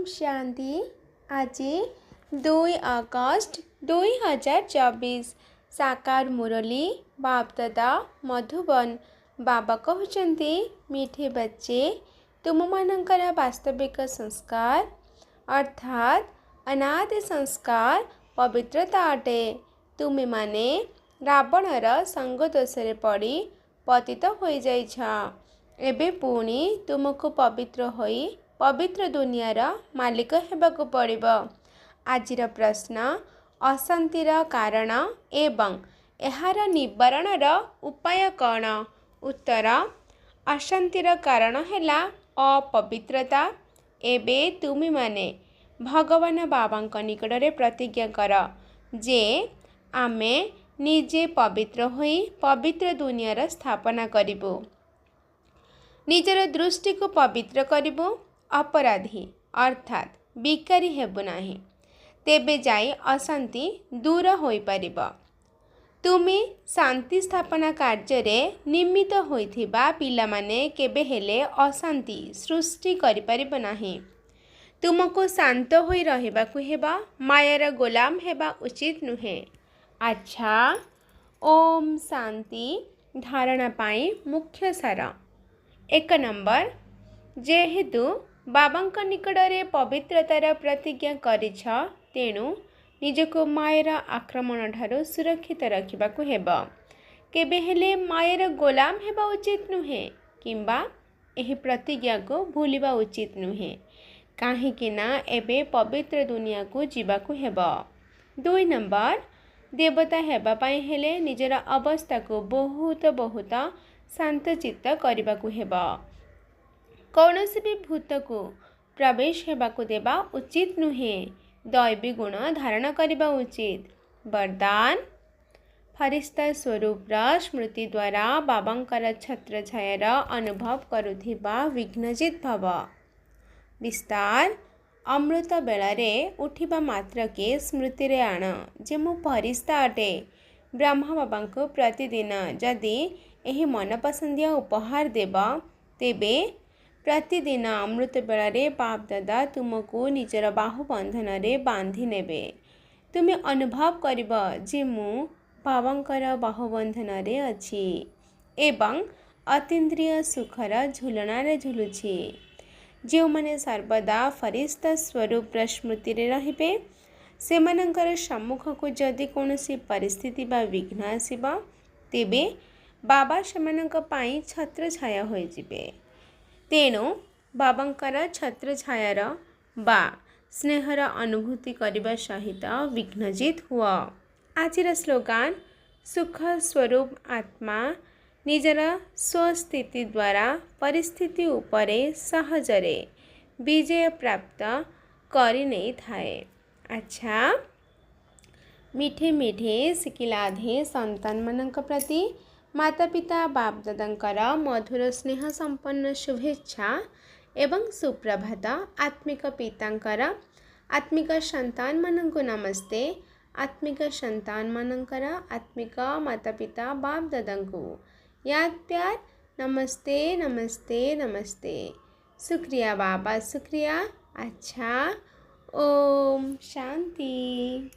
शांति। आज 2 अगस्त 2024 साकार मुरली बापदादा मधुबन। बाबा कहते मीठे बच्चे तुम मानकर वास्तविक संस्कार अर्थात अनादि संस्कार पवित्रता अटे। तुम्हें माने रावणर संग दोषरे पड़ी पतित हो जाइछ। एबे पुणी तुमको पवित्र होई पवित्र दुनियार मालिक हेबाकु पड़िबो। आजिर प्रश्न अशांतिर कारण एवं एहार निवारणर उपाय कौन? उत्तर अशांतिर कारण हैला अपवित्रता। एबे तुमी माने भगवान बाबांक निकटरे प्रतिज्ञा कर जे आमे निजे पवित्र होई पवित्र दुनियार स्थापना करिबु। निजर दृष्टि को पवित्र करिबु। अपराधी अर्थात बिकारी हेबु नाही। तेबे जाई अशांति दूर होई परिबो। तुमी शांति स्थापना कार्य रे निमित्त होइथिबा पिला माने केबे हेले अशांति सृष्टि करि परिबो नाही। तुमको शांत होई रहिबाकु हेबा, मायार गोलाम हेबा उचित नुहे। अच्छा, ओम शांति धारणा पाई मुख्य सार। 1 नंबर, जेहेतु बाबांक निकटरे पवित्रतार प्रतिज्ञा करिछ तेणु निजको मायर आक्रमण ठारू सुरक्षित रखिबाकु हेबो। केबे हेले मायर गोलाम हेबा उचित नुहे किंबा एही प्रतिज्ञा को भूलिबा उचित नुहे, काहेकि ना एबे पवित्र दुनिया को जीवाकु हेबो। 2 नंबर, देवता हेबा पाई हेले निजर अवस्था को बहुत बहुत शांतचित्त करबाकू हेबा। कौनसी भी भूत को प्रवेश हेबाकू देबा उचित नुहे। दैवी गुण धारण करबा उचित। वरदान फरिश्ता स्वरूप स्मृति द्वारा बाबांकर छत्र छायार अनुभव करुथिबा विघ्नजित भव। विस्तार अमृत बेलारे उठिबा मात्र के स्मृति रे आण जे मु फरिश्ता अटे। ब्रह्मा बाबा को प्रतिदिन जदि एही मनपसंदिया उपहार देबा तेबे प्रतिदिन अमृत बेलारे बाप दादा तुमको निजर बाहुबंधन रे बांधि नेबे। तुम्हें अनुभव करिबा जे मु बाबांकर बाहुबंधन रे अछि एवं अतीन्द्रिय सुखर झुलनारे झुलुछि। जो माने सर्वदा फरिश्ता स्वरूप स्मृति रे रहिबे सेमानंकर सम्मुख को जदि कोनोसी परिस्थिति बा विघ्न आसिबा तेबे बाबा सेमानंक पाई छत्र छाया होई जिबे। तेणु बाबांकर छत्र छायार बा स्नेहर अनुभूति करबा सहित विघ्नजित हुआ। आजिर स्लोगान सुख स्वरूप आत्मा निजर स्वस्थिति द्वारा परिस्थिति उपरे सहजरे विजय प्राप्त करि नै थाए। अच्छा, मीठे मीठे शिकिलाधे संतान मानक प्रति माता पिता बाप दादांकर मधुर स्नेह संपन्न शुभेच्छा एवं सुप्रभात। आत्मिक पितांकर आत्मिक संतान मानंकु नमस्ते। आत्मिक संतान मानंकर आत्मिक माता पिता बाप दादांकु याद प्यार नमस्ते नमस्ते नमस्ते। शुक्रिया बाबा, शुक्रिया। अच्छा, ओम शांति।